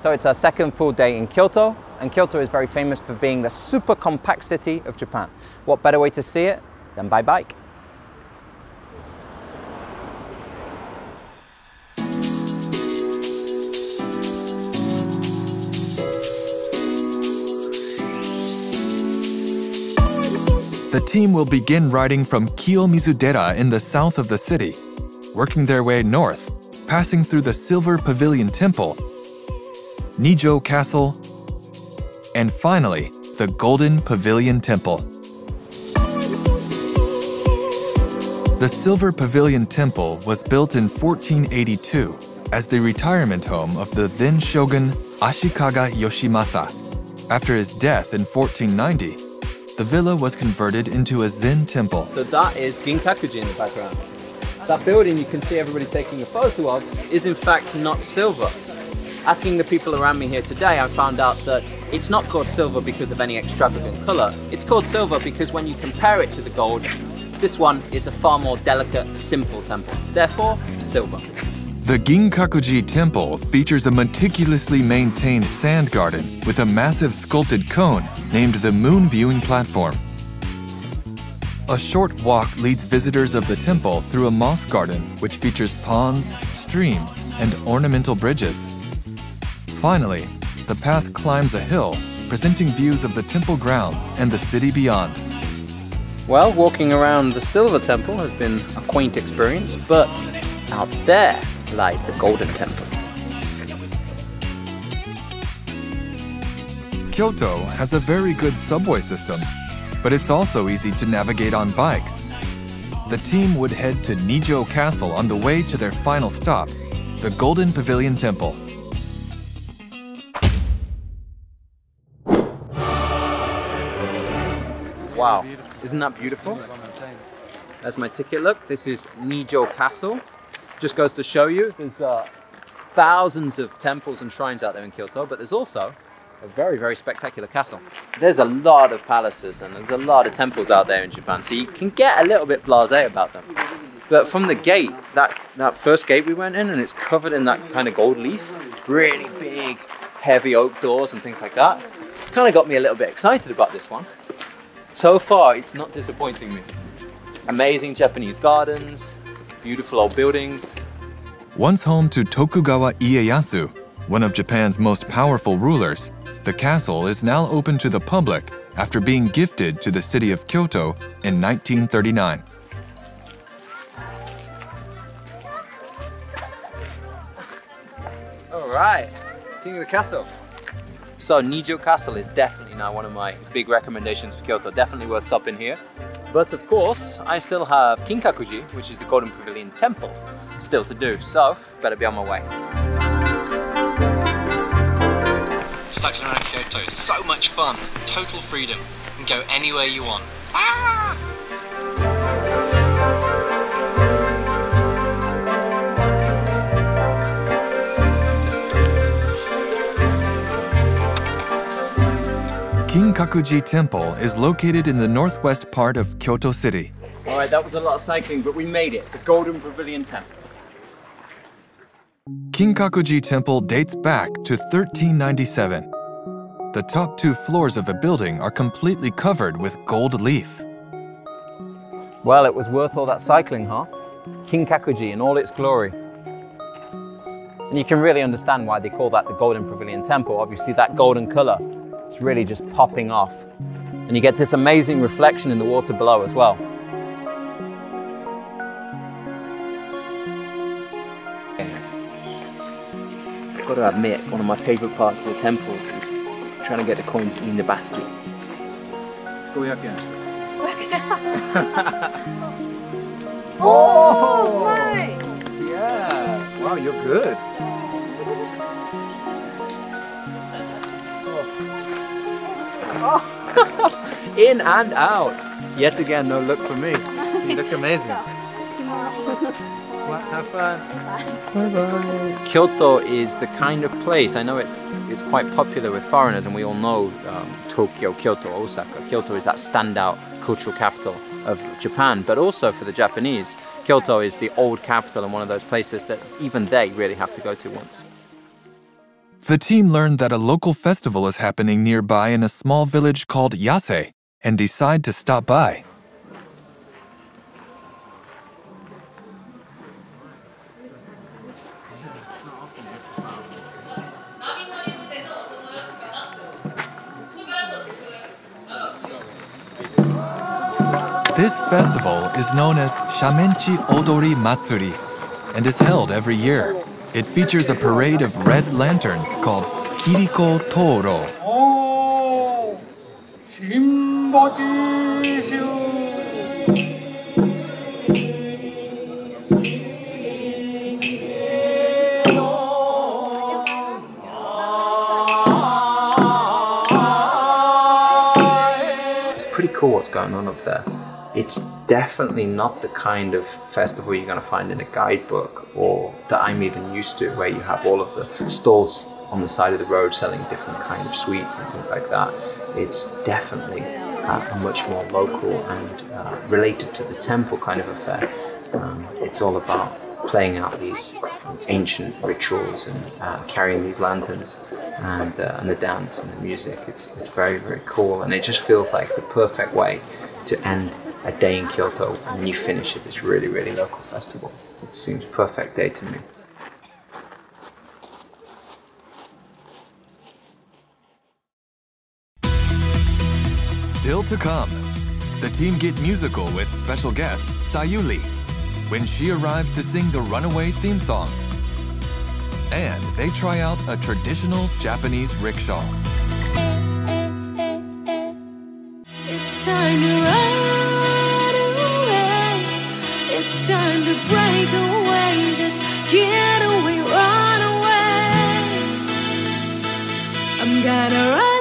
So it's our second full day in Kyoto, and Kyoto is very famous for being the super compact city of Japan. What better way to see it than by bike? The team will begin riding from Kiyomizu-dera in the south of the city, working their way north, passing through the Silver Pavilion Temple, Nijo Castle, and finally, the Golden Pavilion Temple. The Silver Pavilion Temple was built in 1482 as the retirement home of the then shogun Ashikaga Yoshimasa. After his death in 1490, the villa was converted into a Zen temple. So that is Ginkaku-ji in the background. That building you can see everybody taking a photo of is in fact not silver. Asking the people around me here today, I found out that it's not called silver because of any extravagant color. It's called silver because when you compare it to the gold, this one is a far more delicate, simple temple. Therefore, silver. The Ginkaku-ji Temple features a meticulously maintained sand garden with a massive sculpted cone named the Moon Viewing Platform. A short walk leads visitors of the temple through a moss garden which features ponds, streams, and ornamental bridges. Finally, the path climbs a hill, presenting views of the temple grounds and the city beyond. Well, walking around the Silver Temple has been a quaint experience, but out there lies the Golden Temple. Kyoto has a very good subway system, but it's also easy to navigate on bikes. The team would head to Nijo Castle on the way to their final stop, the Golden Pavilion Temple. Wow, isn't that beautiful? That's my ticket. Look, this is Nijo Castle. Just goes to show you, there's thousands of temples and shrines out there in Kyoto, but there's also a very, very spectacular castle. There's a lot of palaces and there's a lot of temples out there in Japan, so you can get a little bit blasé about them. But from the gate, that first gate we went in, and it's covered in that kind of gold leaf, really big, heavy oak doors and things like that. It's kind of got me a little bit excited about this one. So far, it's not disappointing me. Amazing Japanese gardens, beautiful old buildings. Once home to Tokugawa Ieyasu, one of Japan's most powerful rulers, the castle is now open to the public after being gifted to the city of Kyoto in 1939. All right, king of the castle. So Nijo Castle is definitely now one of my big recommendations for Kyoto. Definitely worth stopping here. But of course, I still have Kinkaku-ji, which is the Golden Pavilion Temple, still to do. So, better be on my way. Cycling around Kyoto is so much fun. Total freedom. You can go anywhere you want. Ah! Kinkaku-ji Temple is located in the northwest part of Kyoto City. All right, that was a lot of cycling, but we made it. The Golden Pavilion Temple. Kinkaku-ji Temple dates back to 1397. The top two floors of the building are completely covered with gold leaf. Well, it was worth all that cycling, huh? Kinkaku-ji in all its glory. And you can really understand why they call that the Golden Pavilion Temple. Obviously, that golden color. It's really just popping off. And you get this amazing reflection in the water below as well. I've got to admit, one of my favorite parts of the temples is trying to get the coins in the basket. 500 yen. Oh, nice! Yeah! Wow, you're good. Oh. In and out. Yet again, no look for me. You look amazing. Well, have fun. Bye-bye. Kyoto is the kind of place, I know it's quite popular with foreigners, and we all know Tokyo, Kyoto, Osaka. Kyoto is that standout cultural capital of Japan, but also for the Japanese, Kyoto is the old capital and one of those places that even they really have to go to once. The team learned that a local festival is happening nearby in a small village called Yase and decide to stop by. This festival is known as Shamenchi Odori Matsuri and is held every year. It features a parade of red lanterns called Kiriko Toro. It's pretty cool what's going on up there. It's definitely not the kind of festival you're going to find in a guidebook or that I'm even used to, where you have all of the stalls on the side of the road selling different kind of sweets and things like that. It's definitely a much more local and related to the temple kind of affair. It's all about playing out these ancient rituals and carrying these lanterns and the dance and the music. It's very, very cool, and it just feels like the perfect way to end a day in Kyoto and then you finish at this really, really local festival. It seems perfect day to me. Still to come, the team get musical with special guest Sayuri when she arrives to sing the runAway theme song. And they try out a traditional Japanese rickshaw. It's time to run away. It's time to break away. Just get away, run away. I'm gonna run.